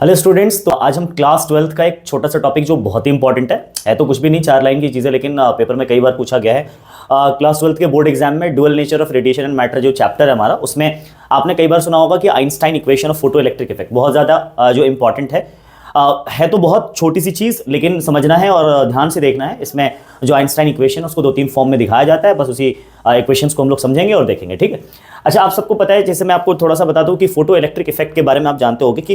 Hello students, तो आज हम क्लास 12th का एक छोटा सा टॉपिक जो बहुत ही इंपॉर्टेंट है तो कुछ भी नहीं, 4 लाइन की चीज़ है, लेकिन पेपर में कई बार पूछा गया है। क्लास 12th के बोर्ड एग्जाम में dual nature of radiation and matter जो चैप्टर है हमारा, उसमें आपने कई बार सुना होगा कि Einstein equation of photo electric effect बहुत ज़्यादा जो इंपॉर्टेंट है तो बहुत छोटी सी चीज़, लेकिन समझना है और ध्यान से देखना है। इसमें जो आइंस्टाइन इक्वेशन उसको 2-3 फॉर्म में दिखाया जाता है, बस उसी इक्वेशंस को हम लोग समझेंगे और देखेंगे, ठीक है। अच्छा, आप सबको पता है, जैसे मैं आपको थोड़ा सा बता दूं कि फोटो इलेक्ट्रिक इफेक्ट के बारे में आप जानते होंगे कि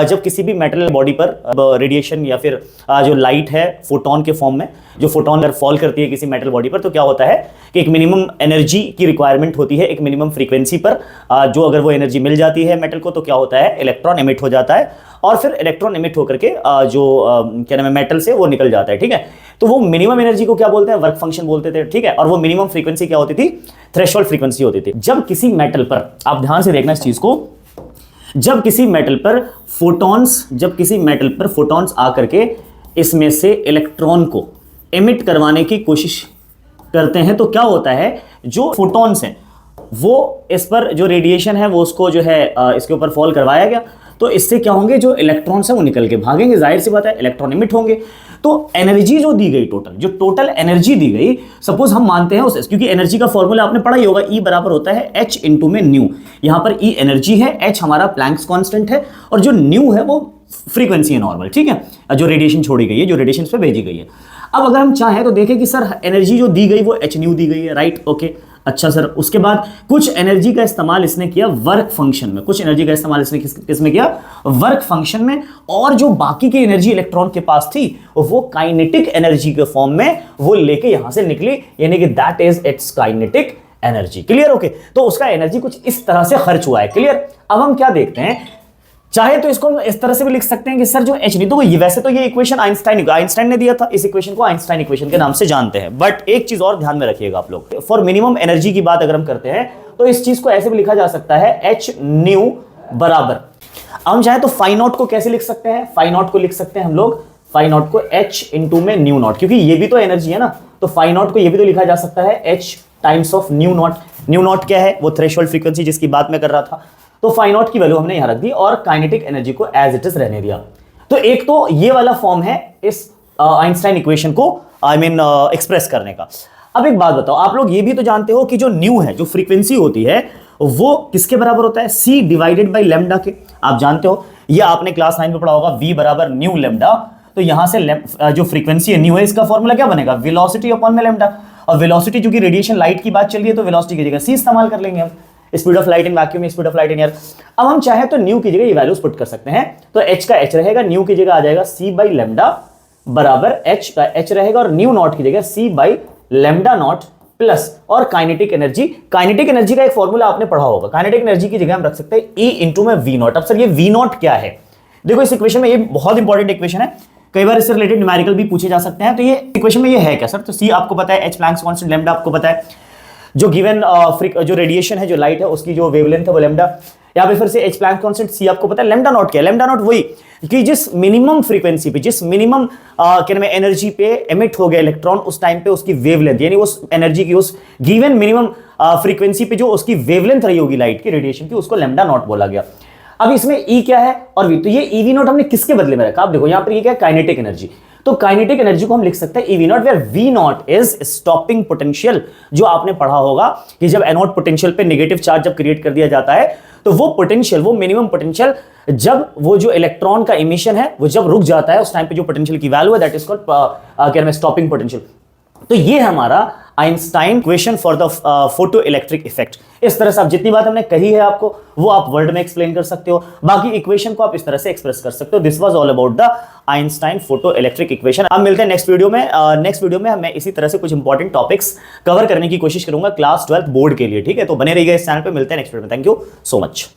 जब किसी भी मेटल बॉडी पर रेडिएशन या फिर जो लाइट है फोटोन के फॉर्म में, जो फोटोन अगर फॉल करती है किसी मेटल बॉडी पर, तो क्या होता है कि एक मिनिमम एनर्जी की रिक्वायरमेंट होती है, एक मिनिमम फ्रीक्वेंसी पर जो अगर वो एनर्जी मिल जाती है मेटल को, तो क्या होता है, इलेक्ट्रॉन एमिट हो जाता है और फिर इलेक्ट्रॉन एमिट होकर के जो क्या नाम है मेटल से वो निकल जाता है, ठीक है। तो वो मिनिमम एनर्जी को क्या बोलते हैं, वर्क फंक्शन बोलते थे, ठीक है। और वो मिनिमम फ्रीक्वेंसी क्या होती थी, थ्रेशोल्ड फ्रीक्वेंसी होती थी। जब किसी मेटल पर, आप ध्यान से देखना इस चीज को, जब किसी मेटल पर फोटॉन्स आकर के इसमें से इलेक्ट्रॉन को एमिट करवाने की कोशिश करते हैं, तो क्या होता है, जो फोटॉन्स हैं वो इस पर जो रेडिएशन है वो उसको जो है इसके ऊपर फॉल करवाया गया, तो इससे क्या होंगे, जो इलेक्ट्रॉन्स हैं वो निकल के भागेंगे, जाहिर सी बात है, इलेक्ट्रॉन एमिट होंगे। तो एनर्जी जो दी गई, टोटल एनर्जी दी गई, सपोज हम मानते हैं उस, क्योंकि एनर्जी का फॉर्मूला आपने पढ़ा ही होगा, E बराबर होता है H इंटू में न्यू। यहां पर E एनर्जी है, H हमारा प्लैंक्स कांस्टेंट है और जो न्यू है वो फ्रीक्वेंसी है नॉर्मल, ठीक है, जो रेडिएशन छोड़ी गई है, जो रेडिएशन पे भेजी गई है। अब अगर हम चाहें तो देखें कि सर एनर्जी जो दी गई वो H न्यू दी गई है, राइट, ओके। अच्छा सर, उसके बाद कुछ एनर्जी का इस्तेमाल इसने किया वर्क फंक्शन में, कुछ एनर्जी का इस्तेमाल इसने किसमें किया, वर्क फंक्शन में, और जो बाकी की एनर्जी इलेक्ट्रॉन के पास थी वो काइनेटिक एनर्जी के फॉर्म में वो लेके यहां से निकली, यानी कि that is it's kinetic energy. Clear, okay. तो उसका एनर्जी कुछ इस तरह से खर्च हुआ है, क्लियर। अब हम क्या देखते हैं, चाहे तो इसको इस तरह से भी लिख सकते हैं कि सर जो H नहीं, तो ये वैसे तो ये इक्वेशन आइंस्टाइन ने दिया था, इस इक्वेशन को आइंस्टाइन इक्वेशन के नाम से जानते हैं। बट एक चीज और ध्यान में रखिएगा आप लोग, फॉर मिनिमम एनर्जी की बात अगर हम करते हैं तो इस चीज को ऐसे भी लिखा जा सकता है, H न्यू बराबर, हम चाहे तो फाई नॉट को कैसे लिख सकते हैं, फाई नॉट को लिख सकते हैं हम लोग, फाई नॉट को H इंटू में न्यू नॉट, क्योंकि ये भी तो एनर्जी है ना, तो फाई नॉट को ये भी तो लिखा जा सकता है H times of new not. New not क्या है, वो थ्रेशोल्ड फ्रीक्वेंसी जिसकी बात मैं कर रहा था, तो फाई नॉट की वैल्यू हमने यहां रख दी और काइनेटिक एनर्जी को एज इट इज रहने दिया। तो एक तो ये वाला फॉर्म है इस आइंस्टाइन इक्वेशन को एक्सप्रेस करने का। अब एक बात बताओ, आप लोग ये भी तो जानते हो कि जो न्यू है, जो फ्रीक्वेंसी होती है, वो किसके बराबर होता है, C डिवाइडेड बाई लेमडा के। आप जानते हो, ये आपने क्लास 9 में पढ़ा होगा, V बराबर न्यू लेमडा। तो यहां से जो फ्रीक्वेंसी है न्यू है, इसका फॉर्मूला क्या बनेगा, वेलोसिटी अपॉन में लेमडा। और वेलोसिटी, चूंकि रेडिएशन लाइट की बात चल रही है, तो वेलोसिटी की जगह C इस्तेमाल कर लेंगे हम, speed of light in vacuum, speed of light in air. अब हम चाहे तो न्यू की जगह ये वैल्यूज पुट कर सकते हैं, तो H का H रहेगा, न्यू की जगह आ जाएगा C बाई लेमडा बराबर H का H रहेगा, और न्यू नॉट की जगह C by lambda naught plus, और काइनेटिक एनर्जी का एक फॉर्मूला आपने पढ़ा होगा, काइनेटिक एनर्जी की जगह हम रख सकते हैं E इंटू में V नॉट। अब सर ये V नॉट क्या है, देखो इस इक्वेशन में, ये बहुत इंपॉर्टेंट इक्वेशन है, कई बार इससे रिलेटेड न्यूमेरिकल भी पूछे जा सकते हैं। तो ये इक्वेशन में ये है क्या सर, तो C आपको पता है, H प्लैंक्स कांस्टेंट, लेमडा आपको पता है, जो गिवन जो रेडिएशन है, जो लाइट है, उसकी जो वेवलेंथ है वो लेमडा। यहाँ पे फिर से H प्लैंक कांस्टेंट, C आपको पता है, लेमडा नॉट क्या है, लेमडा नॉट वही कि जिस मिनिमम फ्रीक्वेंसी पे, जिस मिनिमम क्या नाम है एनर्जी पे एमिट हो गया इलेक्ट्रॉन, उस टाइम पे उसकी वेवलेंथ, यानी उस एनर्जी की, उस गिवन मिनिमम फ्रीक्वेंसी पे जो उसकी वेवलेंथ रही होगी लाइट की, रेडिएशन की, उसको लेमडा नॉट बोला गया। अब इसमें E क्या है और V, तो ये EV नॉट हमने किसके बदले में रखा, आप देखो यहाँ पर ये क्या है, काइनेटिक एनर्जी। तो काइनेटिक एनर्जी को हम लिख सकते हैं EV naught, where V naught is stopping potential. जो आपने पढ़ा होगा कि जब एनोड पोटेंशियल पे नेगेटिव चार्ज जब क्रिएट कर दिया जाता है, तो वो पोटेंशियल, वो मिनिमम पोटेंशियल, जब वो जो इलेक्ट्रॉन का इमिशन है वो जब रुक जाता है, उस टाइम पे जो पोटेंशियल की वैल्यू है, दैट इज कॉल्ड क्या नाम है, स्टॉपिंग पोटेंशियल। तो ये हमारा Einstein equation for the photo electric effect. इस तरह से आप जितनी बात हमने कही है आपको, वो आप वर्ड में एक्सप्लेन कर सकते हो, बाकी इक्वेशन को आप इस तरह से एक्सप्रेस कर सकते हो। This was all about the Einstein photo electric equation. अब मिलते हैं नेक्स्ट वीडियो में। नेक्स्ट वीडियो में मैं इसी तरह से कुछ इंपॉर्टेंट टॉपिक्स कवर करने की कोशिश करूंगा क्लास 12th बोर्ड के लिए, ठीक है। तो बने रहिएगा इस चैनल पे, मिलते हैं नेक्स्ट वीडियो में। Thank you so much.